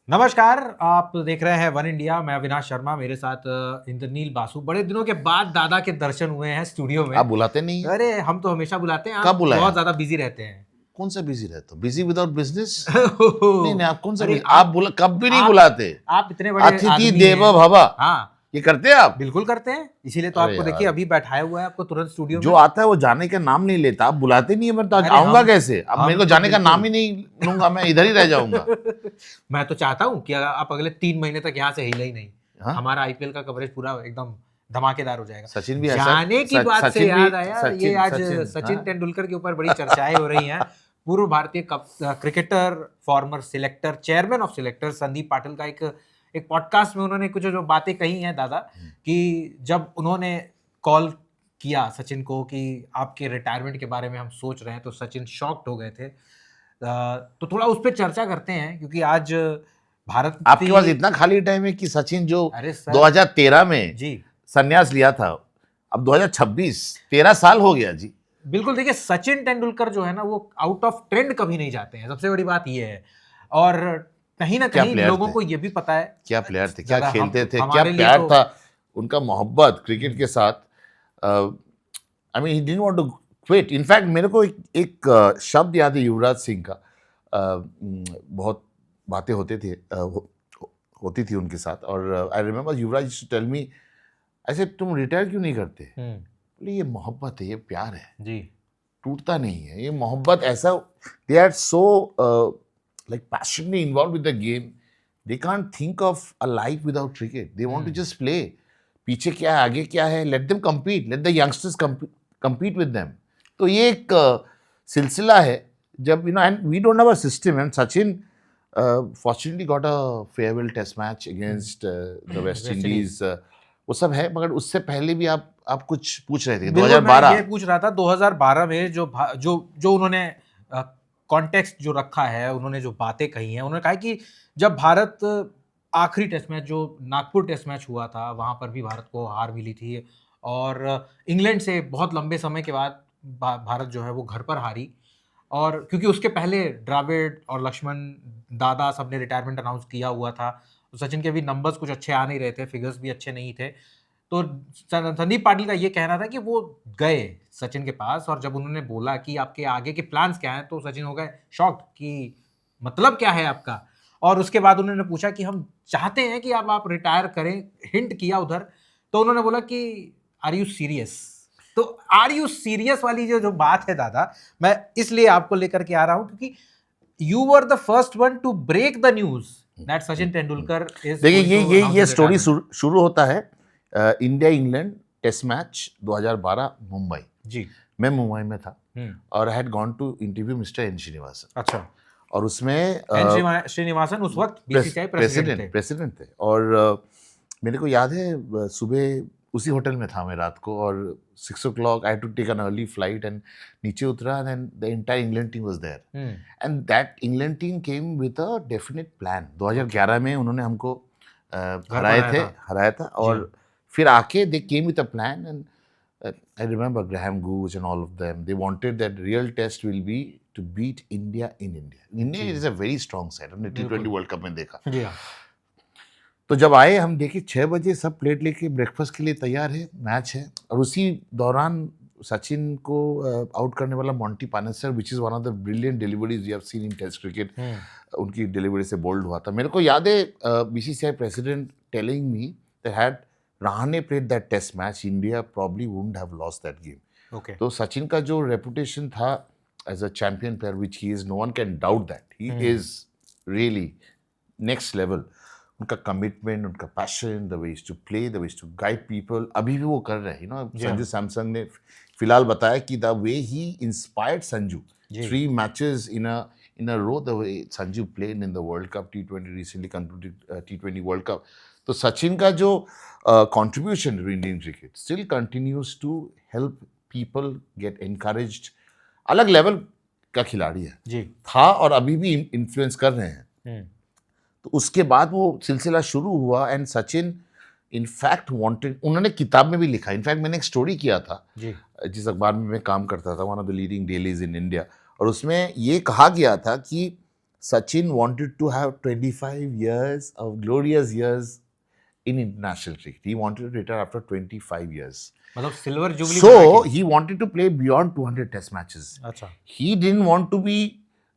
नमस्कार, आप देख रहे हैं वन इंडिया। मैं अविनाश शर्मा, मेरे साथ इंद्रनील बासु। बड़े दिनों के बाद दादा के दर्शन हुए हैं स्टूडियो में। आप बुलाते नहीं हैं? अरे हम तो हमेशा बुलाते हैं, कब आप बुलाया? बहुत ज्यादा बिजी रहते हैं। कौन सा बिजी रहता हूँ? Busy without business? नहीं नहीं, आप कौन सा अरे बिजी? आप बुला कब भी नहीं आप बुलाते। आप इतने बड़े अतिथि आदमी देवो हैं। भव, हाँ, ये करते हैं आप? बिल्कुल करते हैं, इसीलिए तो अरे आपको देखिए यार, अभी बैठाया हुआ है आपको तुरंत स्टूडियो जो में। आता है वो जाने का नाम नहीं लेता। आप बुलाते नहीं है, मैं तो आज अरे आऊंगा कैसे? अब मेरे हम को तो जाने का नाम बिल्कुल ही नहीं लूंगा, मैं इधर ही रह जाऊंगा। मैं तो चाहता हूँ कि आप अगले 3 महीने तक यहाँ से हिले ही नहीं। हाँ, हमारा आईपीएल का कवरेज पूरा एकदम धमाकेदार हो जाएगा। सचिन भी ऐसा, जाने की बात से सचिन भी, याद आया, ये सचिन आज सचिन सचिन हाँ? तेंदुलकर के ऊपर बड़ी चर्चाएं हो रही हैं। पूर्व भारतीय cricketer, farmer selector, chairman of selector Sandeep Patil का एक पॉडकास्ट में उन्होंने कुछ जो बातें कही हैं दादा, कि जब उन्होंने कॉल किया सचिन को कि आपके रिटायरमेंट के बारे में हम सोच रहे हैं, तो सचिन शॉक्ड हो गए थे। तो थोड़ा उस पर चर्चा करते हैं, क्योंकि आज भारत आपके पास इतना खाली टाइम है कि सचिन जो अरे सर 2013 में जी संन्यास लिया था, अब 2026, 13 साल हो गया जी। बिल्कुल। देखिए सचिन तेंदुलकर जो है ना, वो आउट ऑफ ट्रेंड कभी नहीं जाते हैं, सबसे बड़ी बात ये है। और कहीं ना क्या कहीं प्लेयर लोगों थे, को ये भी पता है, क्या प्लेयर थे, क्या दादा खेलते थे, क्या हमारे लिए प्यार तो था उनका, मोहब्बत क्रिकेट के साथ। I mean he didn't want to quit. In fact मेरे को एक शब्द याद है युवराज सिंह का। बहुत बातें होते थे, होती थी उनके साथ, और I remember Yuvraj to tell me, ऐसे तुम रिटायर क्यों नहीं करते? बोले ये मोहब्बत है, ये प्यार है, जी टूटता नहीं है ये मोहब्बत। ऐसा they are so like passionately involve with the game, they can't think of a life without cricket, they want to just play. पीछे क्या है, आगे क्या है, let them compete, let the youngsters compete with them. तो ये एक सिलसिला है। जब and we don't have a system, and Sachin fortunately got a farewell test match against the West West Indies, वो सब है। मगर उससे पहले भी आप कुछ पूछ रहे थे, बिल्कुल। मैं 2012। ये पूछ रहा था 2012 में जो उन्होंने कॉन्टेक्स्ट जो रखा है, उन्होंने जो बातें कही हैं, उन्होंने कहा कि जब भारत आखिरी टेस्ट मैच जो नागपुर टेस्ट मैच हुआ था, वहां पर भी भारत को हार मिली थी। और इंग्लैंड से बहुत लंबे समय के बाद भारत जो है वो घर पर हारी। और क्योंकि उसके पहले द्रविड़ और लक्ष्मण, दादा सब ने रिटायरमेंट अनाउंस किया हुआ था, तो सचिन के भी नंबर्स कुछ अच्छे आ नहीं रहे थे, फिगर्स भी अच्छे नहीं थे। तो संदीप पाटिल का ये कहना था कि वो गए सचिन के पास, और जब उन्होंने बोला कि आपके आगे के प्लान्स क्या हैं, तो सचिन हो गए शॉक्ड कि मतलब क्या है आपका। और उसके बाद उन्होंने पूछा कि हम चाहते हैं कि अब आप रिटायर करें, हिंट किया उधर। तो उन्होंने बोला कि आर यू सीरियस? तो आर यू सीरियस वाली जो जो बात है दादा, मैं इसलिए आपको लेकर के आ रहा हूं, क्योंकि you were the first one to break the news that Sachin Tendulkar is देखिए गोइंग टू अनाउंस ये हिज स्टोरी रिटायरमेंट। शुरू होता है India England test match 2012 Mumbai. जी मैं मुंबई में था, और I had gone to interview mister N Srinivasan. अच्छा। और उसमें एन श्रीनिवासन उस वक्त बीसीसीआई प्रेसिडेंट थे। प्रेसिडेंट थे। और मेरे को याद है, सुबह उसी होटल में था मैं रात को, और 6 o'clock I had to take an early flight, and नीचे उतरा, and the entire England team was there, and that England team came with a definite plan. 2011 में उन्होंने हमको हराया था, और फिर आके they came with a plan, and I remember Graham Gooch and all of them. They wanted that real test will be to beat India in India. India is a very strong side. हमने T20 world cup में देखा। जी हाँ। तो जब आए, हम देखे 6 बजे सब प्लेट लेके ब्रेकफास्ट के लिए तैयार है, मैच है, और उसी दौरान सचिन को आउट करने वाला Monty Panesar, which is one of the brilliant deliveries we have seen in test cricket, उनकी डिलीवरी से बोल्ड हुआ था। मेरे को याद है BCCI president telling me that had Rahane played that test match, India probably wouldn't have lost that game. Okay. तो सचिन का जो रेपुटेशन था as a champion player, which he is, no one can doubt that he is really next level. उनका commitment, उनका passion, the way to play, the way to guide people, अभी भी वो कर रहे हैं। संजू सैमसंग ने फिलहाल बताया कि the way he inspired Sanju 3 matches in a row, the way Sanju played in the World Cup, T20 recently concluded T20 World Cup. तो सचिन का जो contribution to Indian cricket still continues to help people get encouraged. अलग level का खिलाड़ी है जी था, और अभी भी इन्फ्लुएंस कर रहे हैं। तो उसके बाद वो सिलसिला शुरू हुआ, एंड सचिन इनफैक्ट वांटेड, उन्होंने किताब में भी लिखा। इनफैक्ट मैंने एक स्टोरी किया था जिस अखबार में मैं काम करता था, one of the leading dailies in India, और उसमें ये कहा गया था कि Sachin wanted to have 25 years of glorious years in international cricket. He wanted to retire after 25 years. मतलब silver jubilee So he wanted to play beyond 200 test matches. अच्छा He didn't want to be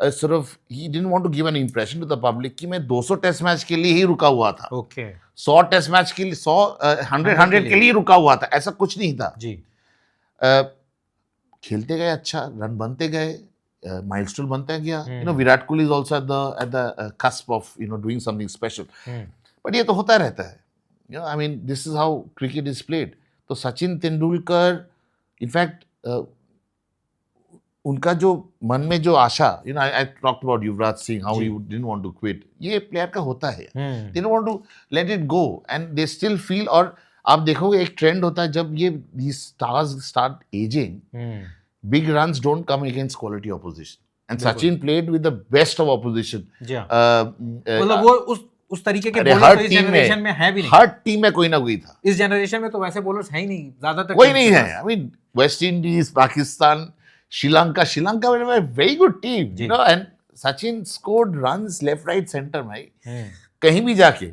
he didn't want to give an impression to the public कि मैं 200 test match के लिए ही रुका हुआ था, okay 100 test match के लिए 100 के लिए रुका हुआ था, ऐसा कुछ नहीं था. जी खेलते गए, अच्छा रन बनते गए, माइलस्टोन बनता गया. Virat Kohli is also at the cusp of doing something special. But ये तो होता रहता है. I mean this is how cricket is played. तो सचिन तेंदुलकर इनफैक्ट उनका जो मन में जो आशा, I talked about Yuvraj Singh, how he didn't want to quit. ये प्लेयर का होता है. They don't want to let it go and they still feel. और आप देखोगे एक ट्रेंड होता है जब ये stars start ageing, big runs don't come against quality opposition. And Sachin played with the best of opposition. मतलब वो उस तरीके के अरे बॉलर हर तो इस टीम जनरेशन में में है भी नहीं. हर टीम में कोई ना कोई था. इस जनरेशन में तो वैसे बॉलर्स है ही नहीं ज्यादातर. कोई नहीं है. I mean West Indies, Pakistan, Sri Lanka में very good team, and Sachin scored runs left right centre में. कहीं भी जाके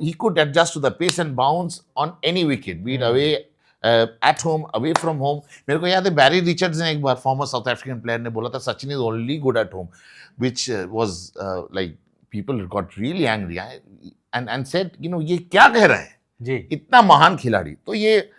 he could adjust to the pace and bounce on any wicket, be it away, at home, away from home. मेरे को याद है बैरी Richards ने एक बार, फॉर्मर साउथ अफ्रीकन प्लेयर, ने बोला था Sachin is only good at home, which was like people got really angry and said ये क्या कह रहा है जी. इतना महान खिलाड़ी. तो ये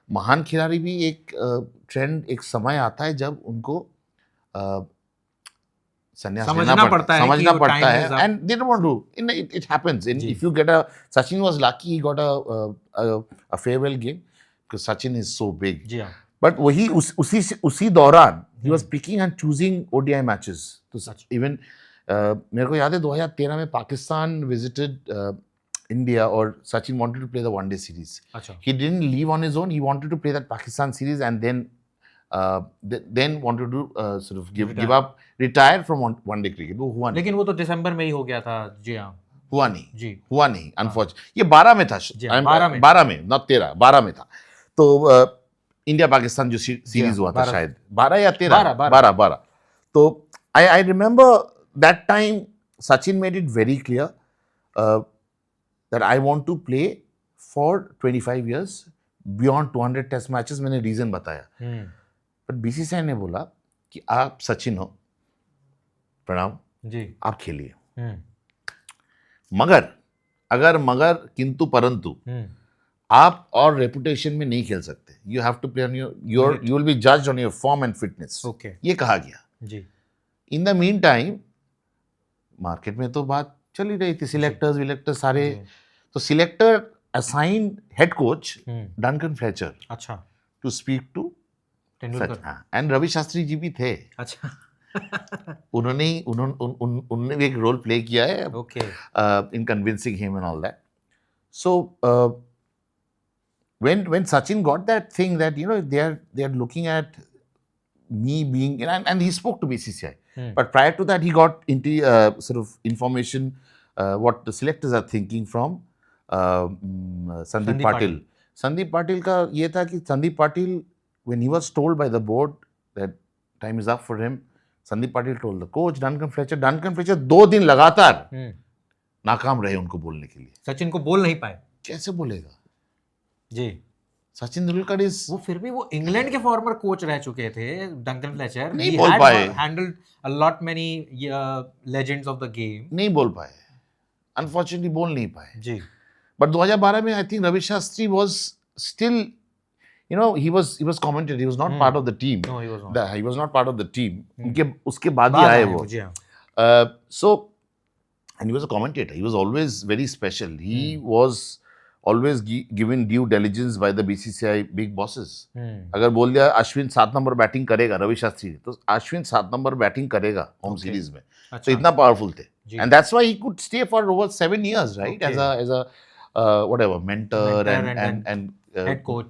महान खिलाड़ी भी एक ट्रेंड, एक समय आता है जब उनको संन्यास समझना पड़ता है and they don't want to. It happens. If you get Sachin was lucky, he got a farewell game because Sachin is so big. जी हाँ. But वही उसी दौरान he was picking and choosing ODI matches. तो even मेरे को याद है 2013 में पाकिस्तान visited India और Sachin wanted to play the one day series. अच्छा. He didn't leave on his own. He wanted to play that Pakistan series and then wanted to sort of give up, retire from one day cricket. वो हुआ नहीं. लेकिन वो तो दिसंबर में ही हो गया था. जी हाँ. हुआ नहीं जी. हुआ नहीं अनफॉर्चुनेट. ये 12 में था. 12 में नॉट 13, 12 में था. तो इंडिया पाकिस्तान जो सीरीज हुआ था शायद 12 या 13, 12. तो I remember that time Sachin made it very clear that I want to play for 25 years beyond 200 test matches. मैंने रीजन बताया. बट बीसीसीआई ने बोला कि आप सचिन हो, प्रणाम जी, आप खेलिए. मगर किंतु परंतु आप और रेपुटेशन में नहीं खेल सकते. You have to play on you will be judged on your form and fitness. Okay. ये कहा गया जी. In the meantime market में तो बात चली रही थी, सिलेक्टर्स सारे. तो selector assign head coach Duncan Fletcher, अच्छा, to speak to Tendulkar. And Ravi Shastri ji भी थे. अच्छा. उन्होंने भी एक रोल प्ले किया है okay. In convincing him and all that. So when Sachin got that thing that they are looking at me being, and he spoke to BCCI, but prior to that he got into sort of information what the selectors are thinking from Sandeep Patil. Sandeep Patil का ये था कि Sandeep Patil, when he was told by the board that time is up for him, Sandeep Patil told the coach Duncan Fletcher 2 दिन लगातार नाकाम रहे उनको बोलने के लिए. सचिन को बोल नहीं पाए. कैसे बोलेगा जी. सचिन तेंदुलकर इज, वो फिर भी वो इंग्लैंड के फॉर्मर कोच रह चुके थे, डंकन फ्लेचर. नहीं बोल पाए. Handled a lot many legends of the game. नहीं बोल पाए, अनफॉर्चुनेटली बोल नहीं पाए जी. बट 2012 में I think Ravi Shastri was still, he was commented, he was not part of the team. No, he was not. He was not part of the team. उसके बाद ही आए वो. So and he was a commentator. He was always very special. He was always given due diligence by the BCCI big bosses. अगर बोल दिया Ashwin 7 number batting करेगा रवि शास्त्री, तो Ashwin 7 number batting करेगा होम सीरीज में. तो इतना पावरफुल थे. And that's why he could stay for over 7 years, right? As a whatever mentor and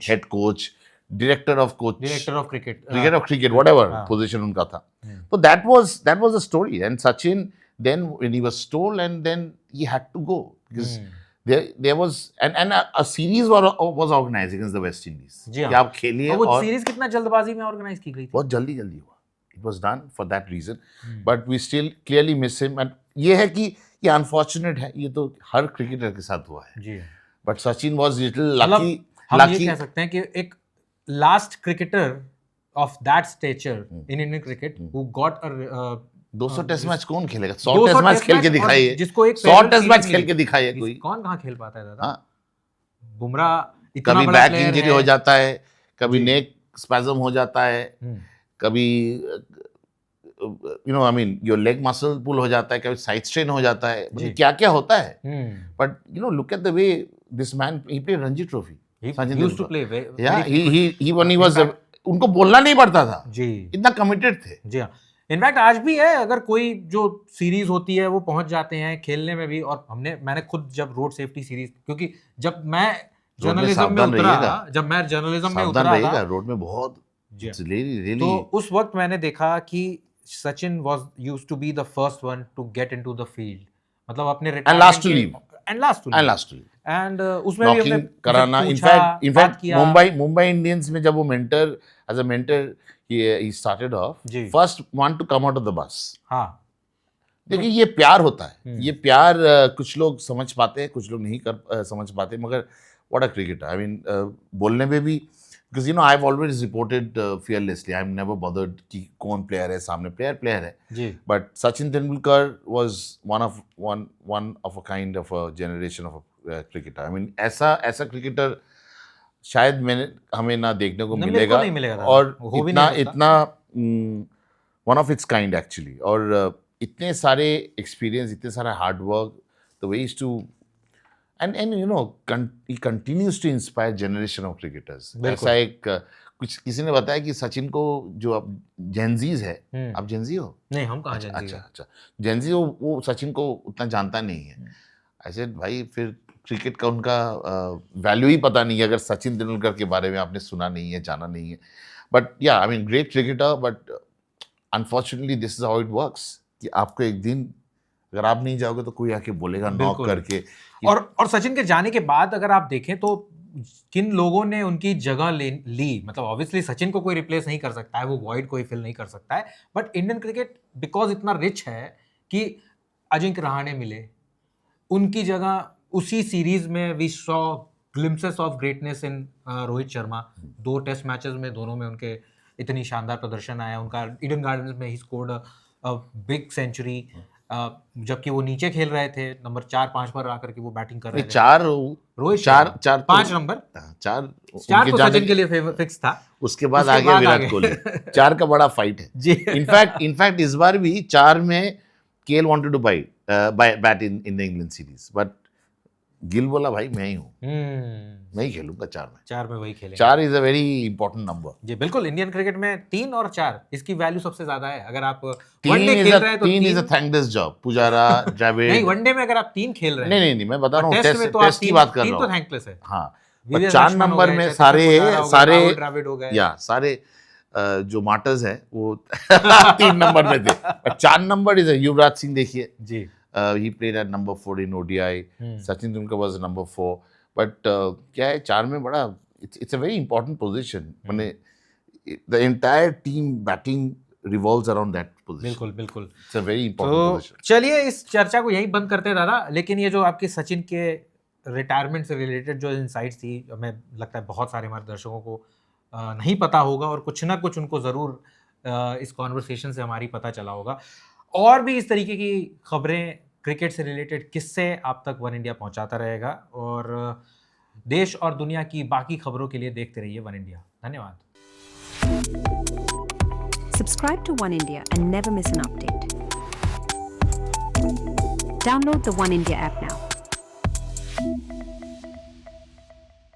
head coach, director of cricket, whatever position उनका था. So that was the story. And Sachin, then when he was told, and then he had to go because there was and a series was organized against the West Indies. जी हाँ. कि आप खेलिए. वो series कितना जल्दबाजी में organise की गई थी. बहुत जल्दी हुआ. It was done for that reason. But we still clearly miss him. And ये है कि ये अनफॉर्चुनेट है, ये तो हर क्रिकेटर के साथ हुआ है. जी. But Sachin was little मतलब lucky. हम ये कह सकते हैं कि एक last cricketer of that stature in Indian cricket who got a 200 test match कौन खेलेगा? 100 टेस्ट मैच खेल के दिखाइए. जिसको एक 100 टेस्ट मैच खेल के दिखाइए कोई. कौन कहाँ खेल पाता है दादा? हाँ. बुमराह इतना कभी बड़ा बैक प्लेयर इंजरी है. हो जाता है, कभी नेक स्पैज्म हो जाता है, कभी I mean your leg muscle pull हो जाता है, कभी साइड स्ट्रेन हो जाता है. मतलब क्या क्या होता है. But look at the way this man he played Ranji Trophy. He used to play he when he was उनको बोलना नहीं पड़ता था जी. इतना कमिटेड थे. जी हाँ. इनफैक्ट आज भी है, अगर कोई जो सीरीज होती है वो पहुंच जाते हैं खेलने में भी. और मैंने खुद जब रोड सेफ्टी सीरीज, क्योंकि जब मैं जर्नलिज्म में उतरा था रोड में बहुत तो उस वक्त मैंने देखा कि Sachin was used to be the first one to get into the field. मतलब अपने and last to leave. And उसमें भी हमने कराना. इनफैक्ट मुंबई इंडियंस में जब वो mentor as a mentor he started off first one to come out of the bus. हाँ. देखिए ये प्यार होता है. ये प्यार कुछ लोग समझ पाते हैं, कुछ लोग नहीं समझ पाते. मगर what a cricketer. I mean बोलने में भी, because I've always reported fearlessly. I'm never bothered कि कौन प्लेयर है सामने. प्लेयर है जी. But Sachin Tendulkar was one of a kind of a generation of a cricketer. I mean ऐसा cricketer शायद हमें ना देखने को मिलेगा. और इतना one of its kind actually. और इतने सारे एक्सपीरियंस, इतने सारा hard work, the ways to and he continues to inspire generation of cricketers. ऐसा एक कुछ किसी ने बताया कि सचिन को जो अब जेनजीज है, आप जेनजी हो? नहीं, हम कहाँ जेनजी. अच्छा जेनजी हो, वो सचिन को उतना जानता नहीं है. ऐसे भाई फिर क्रिकेट का उनका वैल्यू ही पता नहीं है अगर सचिन तेंदुलकर के बारे में आपने सुना नहीं है, जाना नहीं है. बट या I mean great cricketer, but unfortunately this is how it works कि आपको एक दिन अगर आप नहीं जाओगे तो कोई आके बोलेगा नॉक करके. और सचिन के जाने के बाद अगर आप देखें तो किन लोगों ने उनकी जगह ली. मतलब ऑब्वियसली सचिन को कोई रिप्लेस नहीं कर सकता है, वो वॉइड कोई फिल नहीं कर सकता है. बट इंडियन क्रिकेट बिकॉज इतना रिच है कि अजिंक्य रहाणे मिले, उनकी जगह उसी सीरीज में we saw glimpses of greatness in Rohit Sharma. 2 test matches में दोनों में उनके इतनी शानदार प्रदर्शन आया. उनका ईडन गार्डन्स में he scored a big century, जबकि वो नीचे खेल रहे थे, नंबर 4-5 पर आकर के वो बैटिंग कर रहे थे. 5 नंबर 4 तो सचिन के लिए फिक्स था. उसके बाद आगे विराट कोहली. 4 का बड़ा फाइट है जी. इनफैक्ट इस बार भी 4 में K L wanted to bat in the England series, but Gill बोला भाई मैं ही हूँ, मैं ही खेलूंगा 4 में वही खेलेंगे. 4 is a very important number जी. बिल्कुल. इंडियन क्रिकेट में 3 और 4 इसकी वैल्यू सबसे ज्यादा है. अगर आप वनडे खेल रहे हैं तो 3 is a thankless job. Pujara, Dravid. नहीं, वनडे में अगर आप 3 खेल रहे हैं. नहीं मैं बता रहा हूँ टेस्ट की बात कर रहा हूँ. 3 तो थैंकलेस है. हाँ, 4 नंबर में सारे द्रविड़ हो गए, या सारे जो मार्टर्स है वो 3 नंबर में थे. 4 नंबर इज युवराज सिंह. देखिए जी, he played at number 4 in ODI. Sachin Tendulkar was number 4. But क्या है 4 में बड़ा it's a very important position. मैंने the entire team batting revolves around that position. बिल्कुल. It's a very important position. चलिए इस चर्चा को यहीं बंद करते हैं दादा. लेकिन ये जो आपके सचिन के रिटायरमेंट से रिलेटेड जो इनसाइट्स थी, हमें लगता है बहुत सारे हमारे दर्शकों को नहीं पता होगा, और कुछ ना कुछ उनको ज़रूर इस कॉन्वर्सेशन से हमारी पता चला होगा. और भी इस तरीके की खबरें, क्रिकेट से रिलेटेड किस्से आप तक वन इंडिया पहुंचाता रहेगा. और देश और दुनिया की बाकी खबरों के लिए देखते रहिए वन इंडिया. धन्यवाद. Subscribe to One India and never miss an update. Download the One India app now.